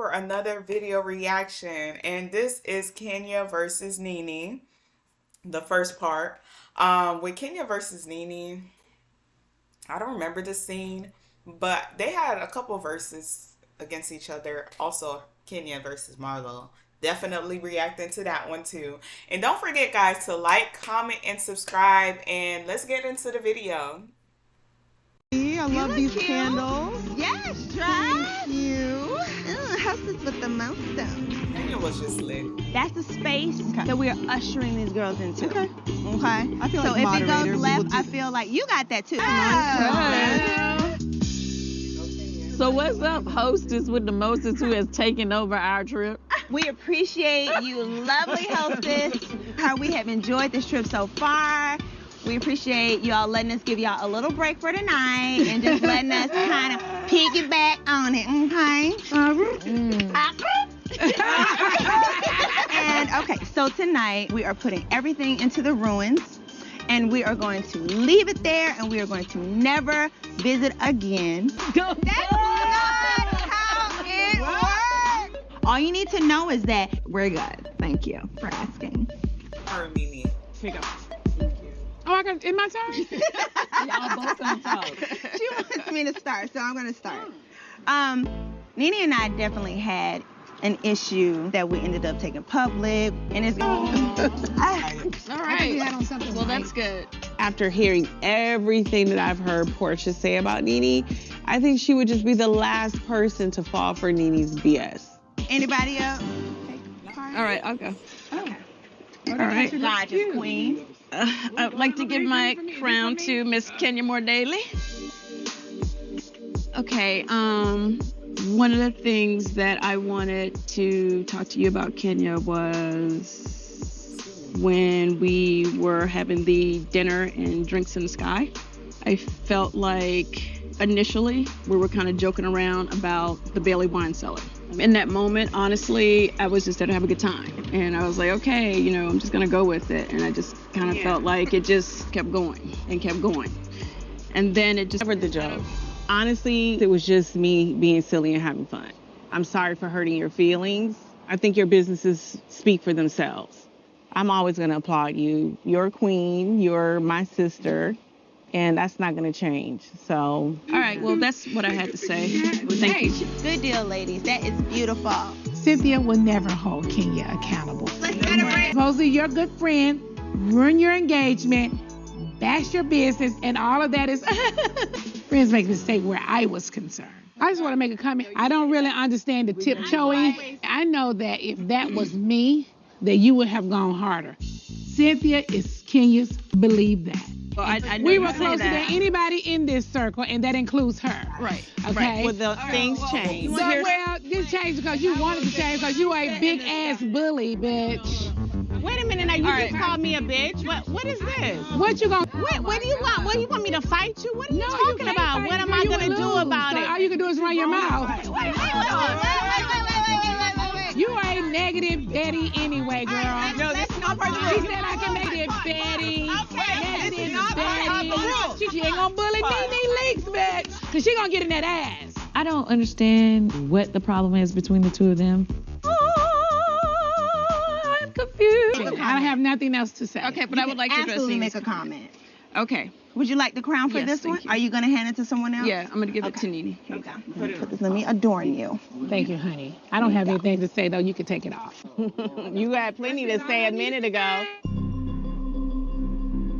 for another video reaction, and this is Kenya versus Nene, the first part. With Kenya versus Nene, I don't remember the scene, but they had a couple verses against each other. Also, Kenya versus Marlo. Definitely reacting to that one too. And don't forget, guys, to like, comment, and subscribe. And let's get into the video. I love these candles. Yes, try. Thank you. How's this with the mouth though? Kenya was just lit. That's the space that we are ushering these girls into. Okay. Okay. I feel so like if it moderator, goes we left, will I do- feel like you got that too. So what's up, hostess with the mostest who has taken over our trip? We appreciate you, lovely hostess. How we have enjoyed this trip so far. We appreciate y'all letting us give y'all a little break for tonight and just letting us kind of piggyback on it, okay? And okay, so tonight we are putting everything into the ruins and we are going to leave it there and we are going to never visit again. That's not how it works. All you need to know is that we're good. Thank you for asking. Her and Nene. Here you go. Oh, I got in my turn. Y'all both on talk. She wants me to start, so I'm going to start. Nene and I definitely had an issue that we ended up taking public, and it's All right. Well, that's good. After hearing everything that I've heard Portia say about Nene, I think she would just be the last person to fall for Nene's BS. Anybody else? All right, I'll go. Okay. All right. Gorgeous queen. I'd like to give my crown to Miss Kenya Moore Daly. Okay, one of the things that I wanted to talk to you about, Kenya, was when we were having the dinner and drinks in the sky. I felt like initially we were kind of joking around about the Bailey wine cellar. In that moment, honestly, I was just there to have a good time. And I was like, okay, you know, I'm just going to go with it. And I just kind of felt like it just kept going and kept going. And then it just... Covered the joke. Honestly, it was just me being silly and having fun. I'm sorry for hurting your feelings. I think your businesses speak for themselves. I'm always going to applaud you. You're a queen. You're my sister. And that's not going to change. So, all right, well, that's what I had to say. Well, thank you. Good deal, ladies. That is beautiful. Cynthia will never hold Kenya accountable. Let's get it right. Supposedly your good friend, ruin your engagement, bash your business, and all of that is... Friends make a mistake where I was concerned. I just want to make a comment. I don't really understand the tiptoeing. I know that if that was me, that you would have gone harder. Cynthia is Kenya's, believe that. Well, I know We you were say closer that. than anybody in this circle, and that includes her. Right. Okay? well, the things change. Well, this changed because you wanted to change because you a big ass bully, bitch. Wait a minute now. You just called me a bitch. What is this? What you gonna... What do you want? What do you want me to fight you? What are you No, talking can't about? fight What me, am girl. I You gonna would do lose. about So it? all you can do is run your mouth. Wait. You are a negative Betty anyway, girl. No, that's not part of the She rule. said I can make it Betty. Okay, this is Negative not part of the rule. Betty. She ain't gonna bully Nene Leaks, bitch. Cause she gonna get in that ass. I don't understand what the problem is between the two of them. Oh, I'm confused. I don't have nothing else to say. Okay, but I would like to address absolutely these. make a comment. Okay. Would you like the crown for Yes, this thank one? you. Are you gonna hand it to someone else? Yeah, I'm going to give it Okay. to Nene. Here you go. Let me adorn you. Thank you, honey. I don't have anything to say though. You can take it off. You had plenty to say a minute ago.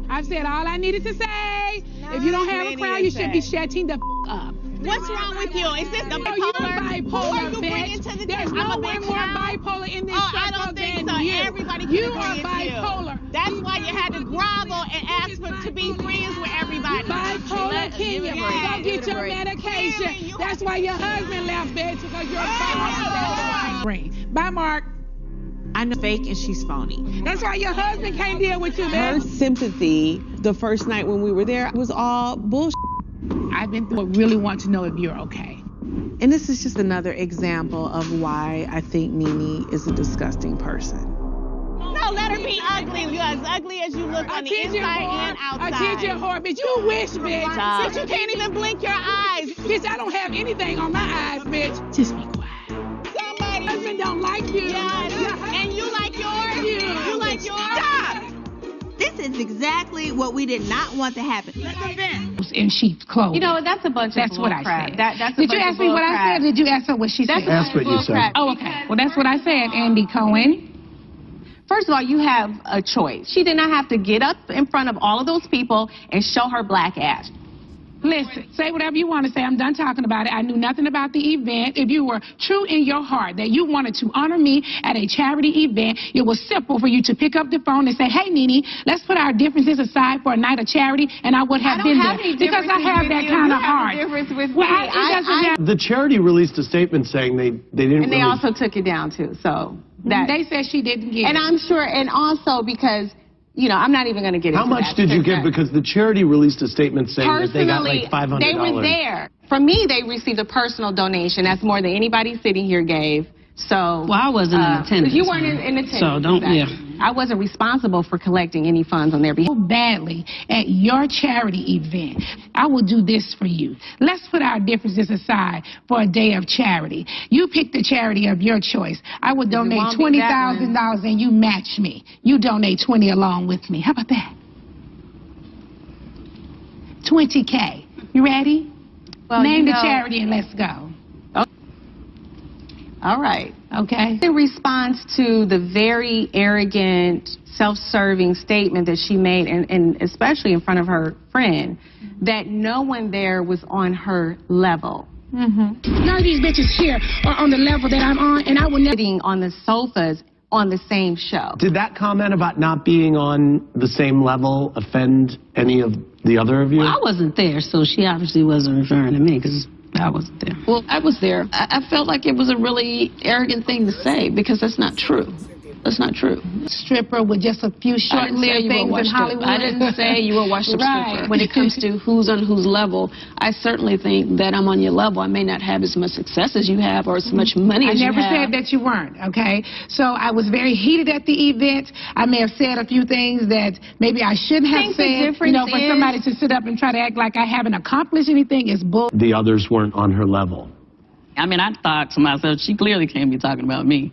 I've said all I needed to say. If you don't have a crown, you should be shutting the up. What's wrong with you? Is this the Oh, you're bipolar? Who are bipolar, you bringing to the bitch. There's table? no I'm a one bitch more now? bipolar in this Oh, circle I don't think than so. you. Everybody can You agree are it's bipolar. you. That's why you had to grovel and ask to be friends with everybody. Bipolar, Kenya. Go get your medication. That's why your husband left, bitch, because you're bipolar. Bye, Mark. I know fake and she's phony. That's why your husband can't deal with you, Her bitch. sympathy the first night when we were there was all bullshit. I've been through it. Really want to know if you're okay. And this is just another example of why I think Nene is a disgusting person. No, let her be ugly. You're as ugly as you look on the inside and outside. Attention, whore, bitch. You wish, bitch. Bitch, you can't even blink your eyes. Bitch, I don't have anything on my eyes, bitch. Just be quiet. husband don't like you. And you like yours? You like yours? Stop! This is exactly what we did not want to happen. Let's event. In sheep's clothes. You know, that's a bunch of That's what I crap. said. That's a Did bunch you of ask me what I crap. said? Or did you ask her what she said? That's what you said. Oh, okay. Well, that's what I said, Andy Cohen. First of all, you have a choice. She did not have to get up in front of all of those people and show her black ass. Listen, say whatever you want to say. I'm done talking about it. I knew nothing about the event. If you were true in your heart that you wanted to honor me at a charity event, it was simple for you to pick up the phone and say, hey, Nene, let's put our differences aside for a night of charity, and I would have been there. Because I have that kind of heart. The charity released a statement saying they didn't And they also took it down, too. So that, they said she didn't get it. and I'm sure, and also because, you know, I'm not even going to get into How much did you give? Because the charity released a statement saying that they got like $500. They were there. For me, they received a personal donation. That's more than anybody sitting here gave. So, well, I wasn't in attendance. You weren't in attendance. So don't, I wasn't responsible for collecting any funds on their behalf. So badly at your charity event. I will do this for you. Let's put our differences aside for a day of charity. You pick the charity of your choice. I will donate $20,000 and you match me. You donate 20 along with me. How about that? 20K. You ready? Well, Name the charity and let's go. All right. Okay. In response to the very arrogant, self-serving statement that she made, and especially in front of her friend, that no one there was on her level. None of these bitches here are on the level that I'm on, and I will never... Sitting on the sofas on the same show. Did that comment about not being on the same level offend any of the other of you? Well, I wasn't there, so she obviously wasn't referring to me because I wasn't there. Well, I was there. I felt like it was a really arrogant thing to say because that's not true. That's not true. Stripper with just a few short-lived things in Hollywood. I didn't say you were a washed-up Right. stripper. When it comes to who's on whose level, I certainly think that I'm on your level. I may not have as much success as you have or as much money as you have. I never said that you weren't, okay? So I was very heated at the event. I may have said a few things that maybe I shouldn't have said. You know, for somebody to sit up and try to act like I haven't accomplished anything is bull. The others weren't on her level. I mean, I thought to myself, she clearly can't be talking about me.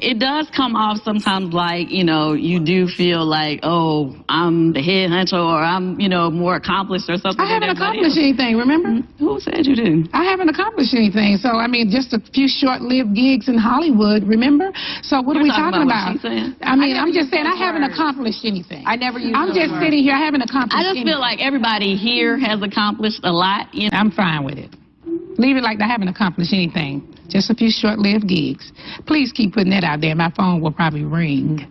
It does come off sometimes like, you know, you do feel like, oh, I'm the head hunter or I'm, you know, more accomplished or something. I haven't accomplished anything, remember? Who said you did? I haven't accomplished anything. So, I mean, just a few short-lived gigs in Hollywood, remember? So what are we talking about? What she's saying. I mean, I'm just saying I haven't accomplished anything. I never used I'm just sitting here. I haven't accomplished I just anything. feel like everybody here has accomplished a lot. You know? I'm fine with it. Leave it like I haven't accomplished anything. Just a few short-lived gigs. Please keep putting that out there. My phone will probably ring.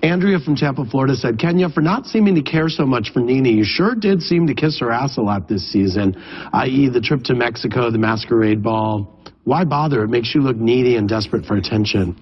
Andrea from Tampa, Florida said, Kenya, for not seeming to care so much for Nene, you sure did seem to kiss her ass a lot this season, i.e. the trip to Mexico, the masquerade ball. Why bother? It makes you look needy and desperate for attention.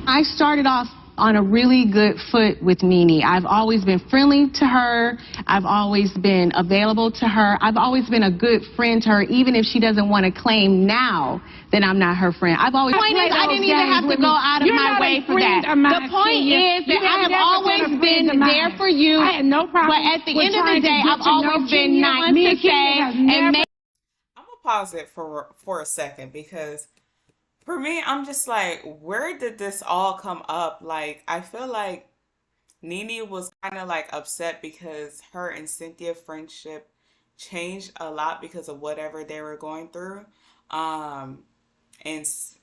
I started off on a really good foot with Nene. I've always been friendly to her. I've always been available to her. I've always been a good friend to her, even if she doesn't want to claim now that I'm not her friend. I've always... The point is, I didn't even have to go out of my way for that. The point is that I have always been there for you. I had no problem. But at the end of the day, I've always been nice to say and make... I'm gonna pause it for a second because for me, I'm just like, where did this all come up? Like, I feel like Nene was kind of like upset because her and Cynthia friendship changed a lot because of whatever they were going through. And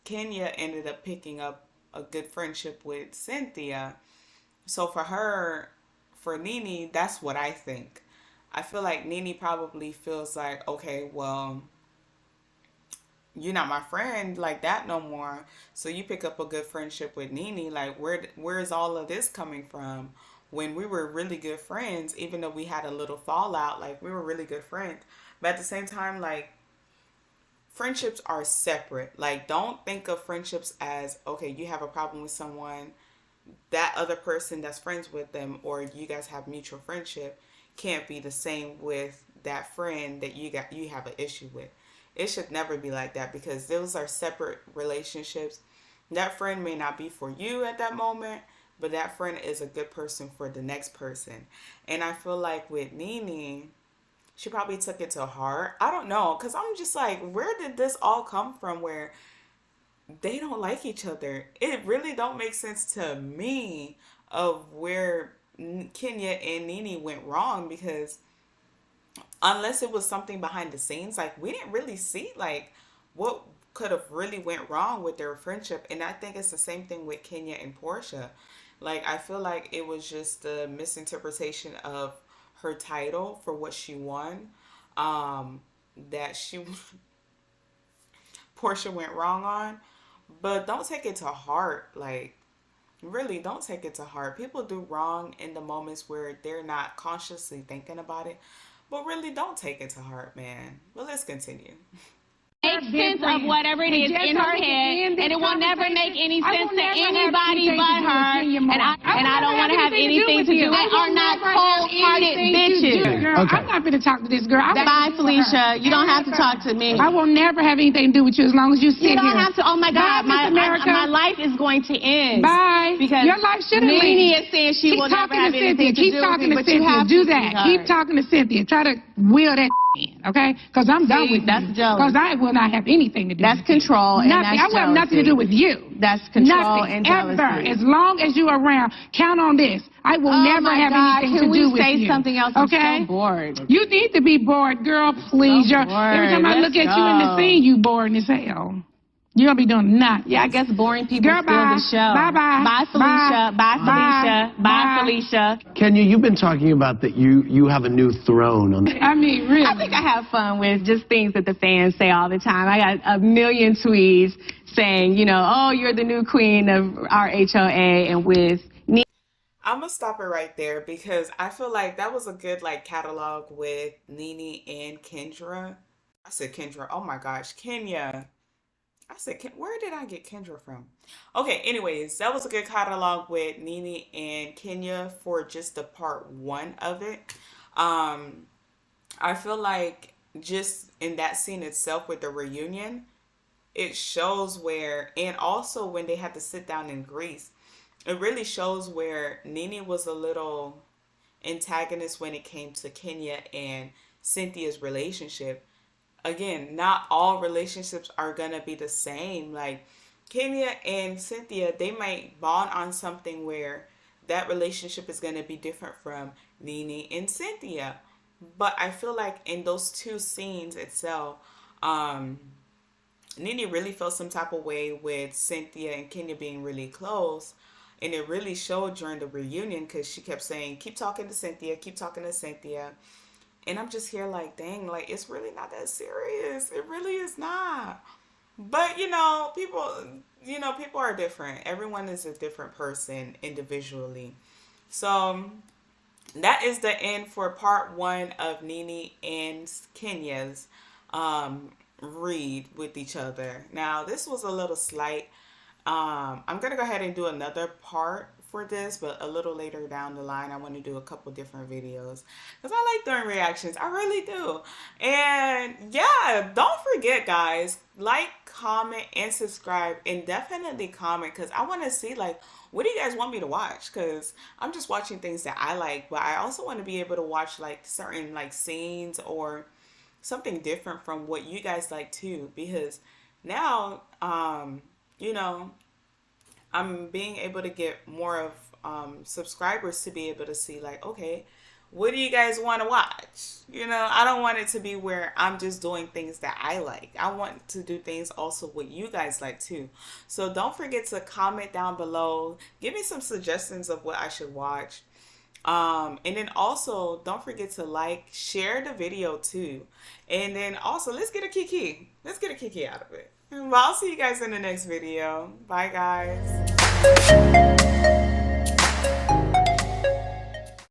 Kenya ended up picking up a good friendship with Cynthia. So for Nene, that's what I think. I feel like Nene probably feels like, okay, well, you're not my friend like that no more. So you pick up a good friendship with Nene. Like, where's all of this coming from? When we were really good friends, even though we had a little fallout, like we were really good friends. But at the same time, like, friendships are separate. Like, don't think of friendships as, okay, you have a problem with someone, that other person that's friends with them, or you guys have mutual friendship, can't be the same with that friend that you have an issue with. It should never be like that because those are separate relationships. That friend may not be for you at that moment, but that friend is a good person for the next person. And I feel like with Nene, she probably took it to heart. I don't know, because I'm just like, where did this all come from where they don't like each other? It really don't make sense to me of where Kenya and Nene went wrong, because unless it was something behind the scenes, like we didn't really see like what could have really went wrong with their friendship. And I think it's the same thing with Kenya and Portia. Like I feel like it was just the misinterpretation of her title for what she won, that she Portia went wrong on. But don't take it to heart. Like really don't take it to heart. People do wrong in the moments where they're not consciously thinking about it. But really don't take it to heart, man. But let's continue. Make sense of whatever it is in her head, and it will never make any sense to anybody but her. And I don't want to have anything to do with it. They are not cold-hearted bitches. Girl, I'm not going to talk to this girl. Bye, Felicia. You don't have to talk to me. I will never have anything to do with you as long as you sit here. You don't have to. Oh my God, my life is going to end. Bye. Because your life shouldn't end. Nene is saying she will never have anything to do with me. Keep talking to Cynthia. Do that. Keep talking to Cynthia. Try to wheel that in, okay? Because I'm done with that's you. jealous. Because I will not have anything to do that's with control you. And nothing. that's I will have nothing to do with you. That's control nothing, and jealousy. Ever. As long as you're around, count on this. I will never have anything to do with you. Can we say something else? Okay? I'm so bored. You need to be bored, girl, please. So every time I look at you in the scene, you bored as hell. You don't be doing nothing. Yeah, I guess boring people steal the show. Bye-bye. Bye, Felicia. Bye, Felicia. Bye, Felicia. Kenya, you've been talking about that you have a new throne. I mean, really. I think I have fun with just things that the fans say all the time. I got a million tweets saying, you know, oh, you're the new queen of our HOA, and with Nene. I'm gonna stop it right there because I feel like that was a good like catalog with Nene and Kendra. I said Kendra. Oh my gosh, Kenya. I said, where did I get Kendra from? Okay, anyways, that was a good catalog with Nene and Kenya for just the part 1 of it. I feel like just in that scene itself with the reunion, it shows where, and also when they had to sit down in Greece, it really shows where Nene was a little antagonist when it came to Kenya and Cynthia's relationship. Again, not all relationships are going to be the same. Like Kenya and Cynthia, they might bond on something where that relationship is going to be different from Nene and Cynthia. But I feel like in those 2 scenes itself, Nene really felt some type of way with Cynthia and Kenya being really close. And it really showed during the reunion because she kept saying, keep talking to Cynthia, keep talking to Cynthia. And I'm just here like, dang, like, it's really not that serious. It really is not. But, people are different. Everyone is a different person individually. So that is the end for part 1 of Nene and Kenya's read with each other. Now, this was a little slight. I'm going to go ahead and do another part for this, but a little later down the line I want to do a couple different videos because I like doing reactions. I really do. And yeah, don't forget guys, like, comment, and subscribe, and definitely comment because I want to see like what do you guys want me to watch, because I'm just watching things that I like, but I also want to be able to watch like certain like scenes or something different from what you guys like too, because now I'm being able to get more of subscribers to be able to see like, okay, what do you guys want to watch? I don't want it to be where I'm just doing things that I like. I want to do things also what you guys like too. So don't forget to comment down below. Give me some suggestions of what I should watch. And then also don't forget to like, share the video too. And then also let's get a kiki. Let's get a kiki out of it. Well, I'll see you guys in the next video. Bye, guys.